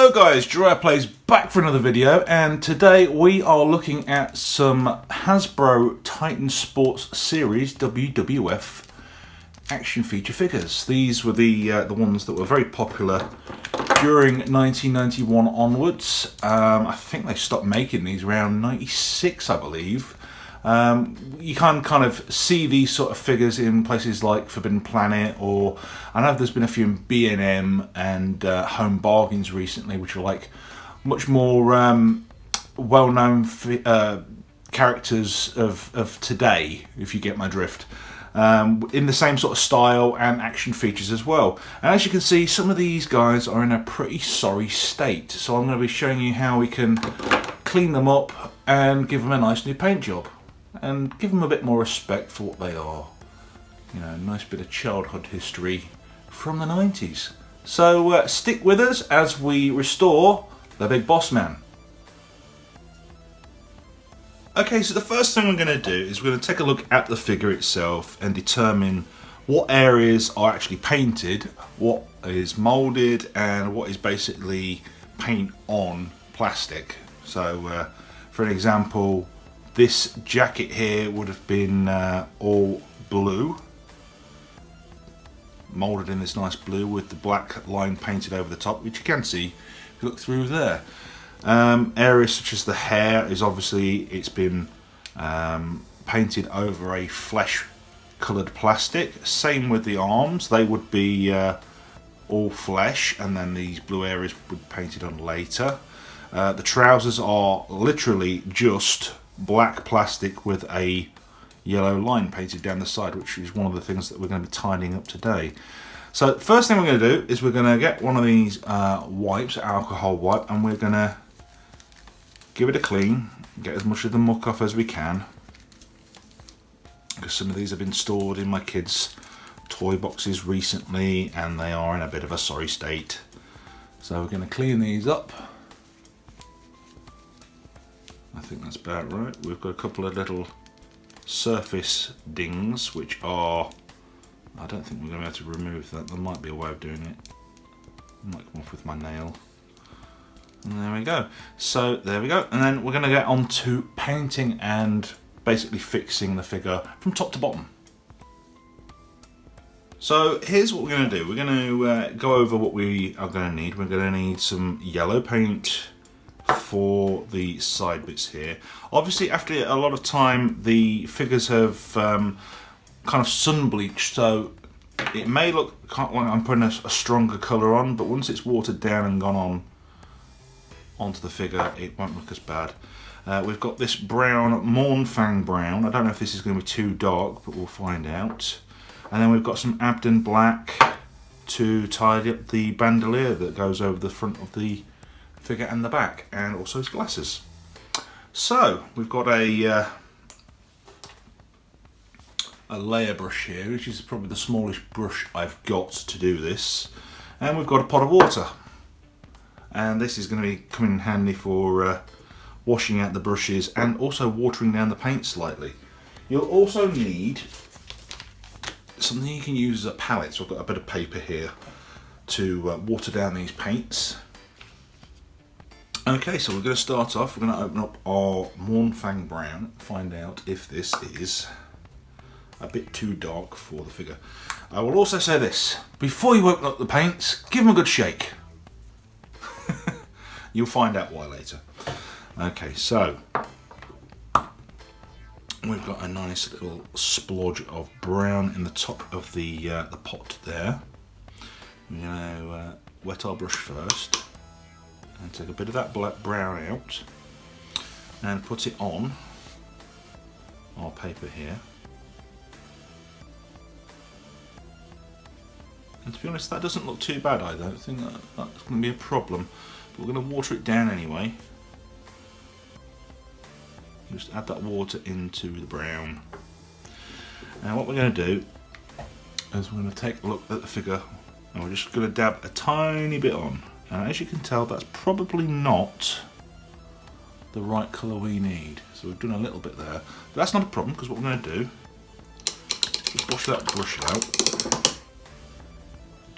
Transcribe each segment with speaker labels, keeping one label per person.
Speaker 1: Hello guys, Jiraiya Plays back for another video, and today we are looking at some Hasbro Titan Sports Series WWF action feature figures. These were the ones that were very popular during 1991 onwards. I think they stopped making these around 96, I believe. You can kind of see these sort of figures in places like Forbidden Planet, or I know there's been a few in B&M and Home Bargains recently, which are like much more well-known characters of today, if you get my drift. In the same sort of style and action features as well. And as you can see, some of these guys are in a pretty sorry state, so I'm going to be showing you how we can clean them up and give them a nice new paint job and give them a bit more respect for what they are. You know, a nice bit of childhood history from the 90s. So stick with us as we restore the Big Boss Man. Okay, so the first thing we're going to do is we're going to take a look at the figure itself and determine what areas are actually painted, what is moulded, and what is basically paint on plastic. So for an example, this jacket here would have been all blue, moulded in this nice blue with the black line painted over the top, which you can see if you look through there. Areas such as the hair is obviously, it's been painted over a flesh coloured plastic. Same with the arms, they would be all flesh, and then these blue areas would be painted on later. The trousers are literally just black plastic with a yellow line painted down the side, which is one of the things that we're going to be tidying up today. So first thing we're going to do is we're going to get one of these wipes, alcohol wipe, and we're going to give it a clean, get as much of the muck off as we can, because some of these have been stored in my kids' toy boxes recently and they are in a bit of a sorry state. So we're going to clean these up. I think that's about right. We've got a couple of little surface dings, which are, I don't think we're going to be able to remove that. There might be a way of doing it. I might come off with my nail. And there we go. So there we go. And then we're going to get on to painting and basically fixing the figure from top to bottom. So here's what we're going to do. We're going to go over what we are going to need. We're going to need some yellow paint for the side bits here. Obviously, after a lot of time, the figures have kind of sun bleached, so it may look like I'm putting a stronger colour on, but once it's watered down and gone onto the figure, it won't look as bad. We've got this brown, Mournfang brown. I don't know if this is going to be too dark, but we'll find out. And then we've got some Abden black to tidy up the bandolier that goes over the front of the figure and the back, and also his glasses. So we've got a layer brush here, which is probably the smallest brush I've got to do this, and we've got a pot of water, and this is going to be coming in handy for washing out the brushes and also watering down the paint slightly. You'll also need something you can use as a palette, so I've got a bit of paper here to water down these paints. Okay, so we're going to start off, we're going to open up our Mournfang brown, find out if this is a bit too dark for the figure. I will also say this, before you open up the paints, give them a good shake. You'll find out why later. Okay, so we've got a nice little splodge of brown in the top of the pot there. We're going to wet our brush first and take a bit of that black brown out and put it on our paper here. And to be honest, that doesn't look too bad. I don't think that's going to be a problem, but we're going to water it down anyway. Just add that water into the brown. Now what we're going to do is we're going to take a look at the figure, and we're just going to dab a tiny bit on. And as you can tell, that's probably not the right colour we need. So we've done a little bit there. But that's not a problem, because what we're going to do is wash that brush out.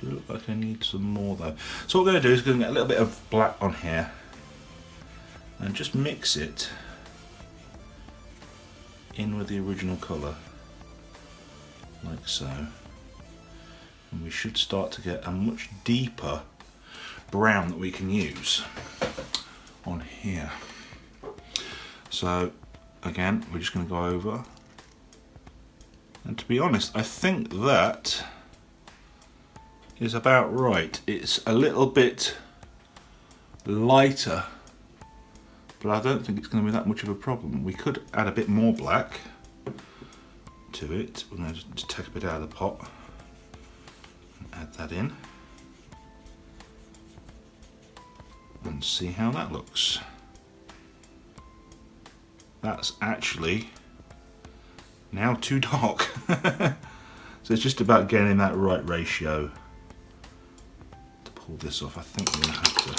Speaker 1: Do look like I need some more though. So what we're going to do is we're going to get a little bit of black on here and just mix it in with the original colour, like so. And we should start to get a much deeper brown that we can use on here. So again, we're just going to go over, and to be honest, I think that is about right. It's a little bit lighter, but I don't think it's going to be that much of a problem. We could add a bit more black to it. We're going to just take a bit out of the pot and add that in and see how that looks. That's actually now too dark. So it's just about getting that right ratio to pull this off. I think we're going to have to.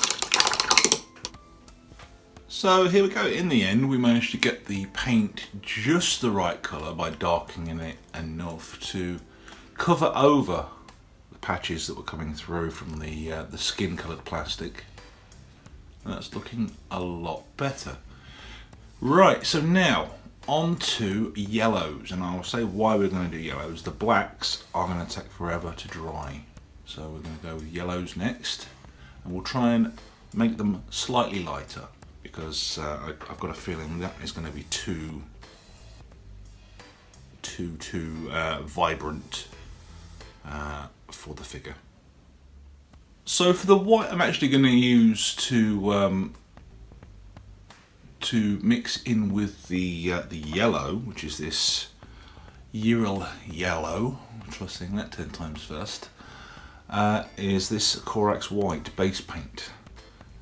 Speaker 1: So here we go. In the end, we managed to get the paint just the right colour by darkening it enough to cover over the patches that were coming through from the skin coloured plastic. And that's looking a lot better. Right, so now on to yellows, and I'll say why we're going to do yellows. The blacks are going to take forever to dry, so we're going to go with yellows next, and we'll try and make them slightly lighter because I've got a feeling that is going to be too vibrant for the figure. So for the white, I'm actually going to use to mix in with the yellow, which is this Ural yellow. I'll try saying that 10 times first. Is this Corax white base paint,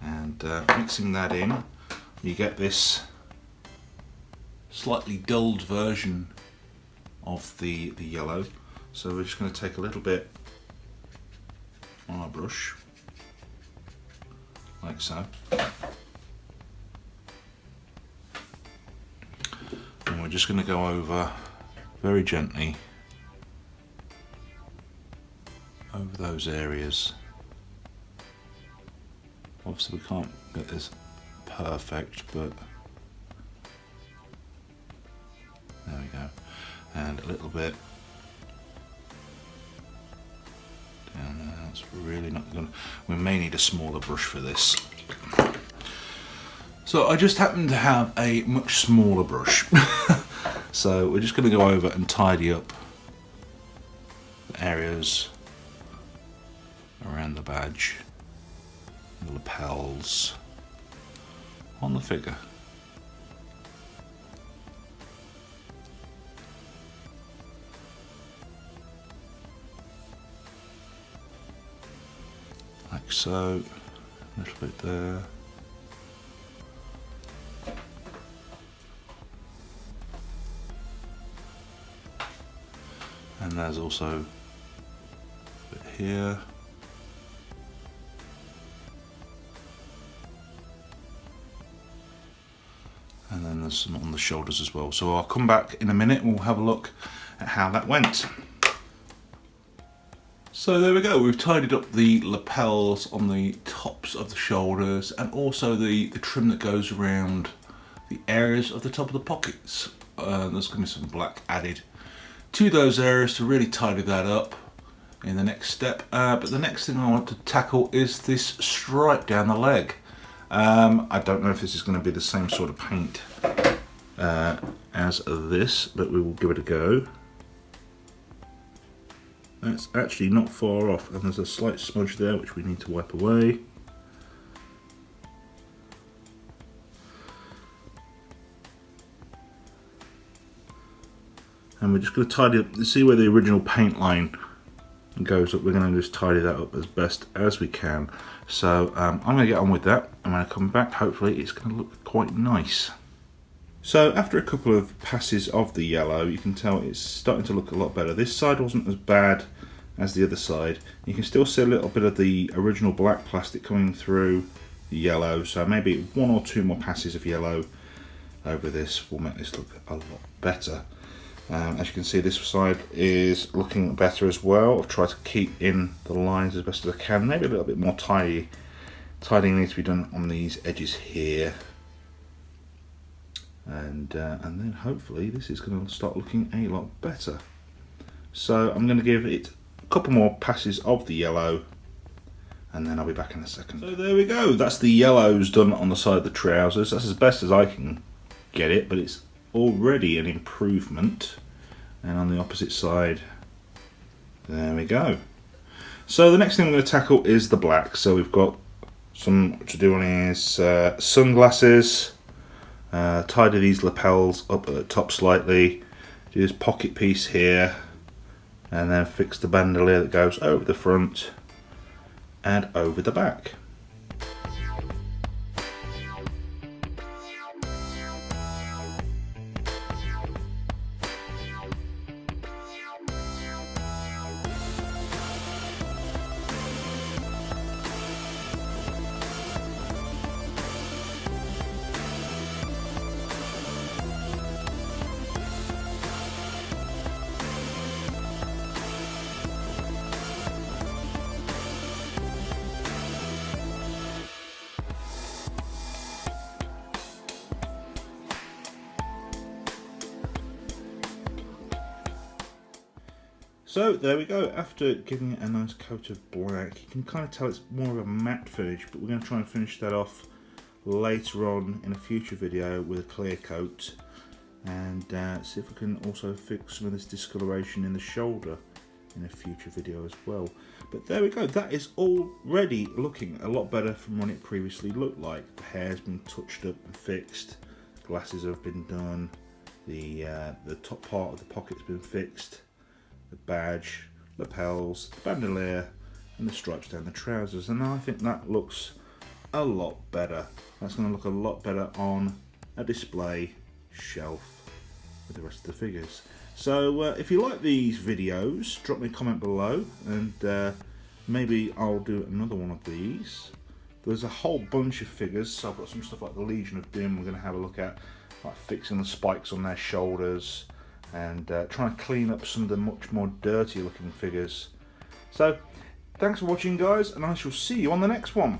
Speaker 1: and mixing that in, you get this slightly dulled version of the yellow. So we're just going to take a little bit on our brush, like so. And we're just going to go over very gently over those areas. Obviously we can't get this perfect, but there we go. And a little bit down there. That's really not going to... We may need a smaller brush for this. So I just happen to have a much smaller brush. So we're just going to go over and tidy up the areas around the badge, the lapels on the figure. Like so, a little bit there. And there's also a bit here. And then there's some on the shoulders as well. So I'll come back in a minute and we'll have a look at how that went. So there we go, we've tidied up the lapels on the tops of the shoulders and also the trim that goes around the areas of the top of the pockets. There's going to be some black added to those areas to really tidy that up in the next step. But the next thing I want to tackle is this stripe down the leg. I don't know if this is going to be the same sort of paint as this, but we will give it a go. That's actually not far off, and there's a slight smudge there which we need to wipe away. And we're just going to tidy up, see where the original paint line goes up, we're going to just tidy that up as best as we can. So I'm going to get on with that, and when I come back hopefully it's going to look quite nice. So after a couple of passes of the yellow, you can tell it's starting to look a lot better. This side wasn't as bad as the other side. You can still see a little bit of the original black plastic coming through the yellow, so maybe 1 or 2 more passes of yellow over this will make this look a lot better. As you can see, this side is looking better as well. I've tried to keep in the lines as best as I can. Maybe a little bit more tidying needs to be done on these edges here. And then hopefully this is going to start looking a lot better. So I'm going to give it a couple more passes of the yellow, and then I'll be back in a second. So there we go, that's the yellows done on the side of the trousers. That's as best as I can get it, but it's already an improvement. And on the opposite side, there we go. So the next thing I'm going to tackle is the black. So we've got some to do on his sunglasses. Tidy these lapels up at the top slightly. Do this pocket piece here, and then fix the bandolier that goes over the front and over the back. So there we go, after giving it a nice coat of black, you can kind of tell it's more of a matte finish, but we're going to try and finish that off later on in a future video with a clear coat, and see if we can also fix some of this discoloration in the shoulder in a future video as well. But there we go, that is already looking a lot better from what it previously looked like. The hair's been touched up and fixed, glasses have been done, the top part of the pocket's been fixed, the badge, lapels, the bandolier, and the stripes down the trousers, and I think that looks a lot better. That's going to look a lot better on a display shelf with the rest of the figures. So if you like these videos, drop me a comment below, and maybe I'll do another one of these. There's a whole bunch of figures, so I've got some stuff like the Legion of Doom we're going to have a look at, like fixing the spikes on their shoulders, and trying to clean up some of the much more dirty looking figures. So thanks for watching, guys, and I shall see you on the next one.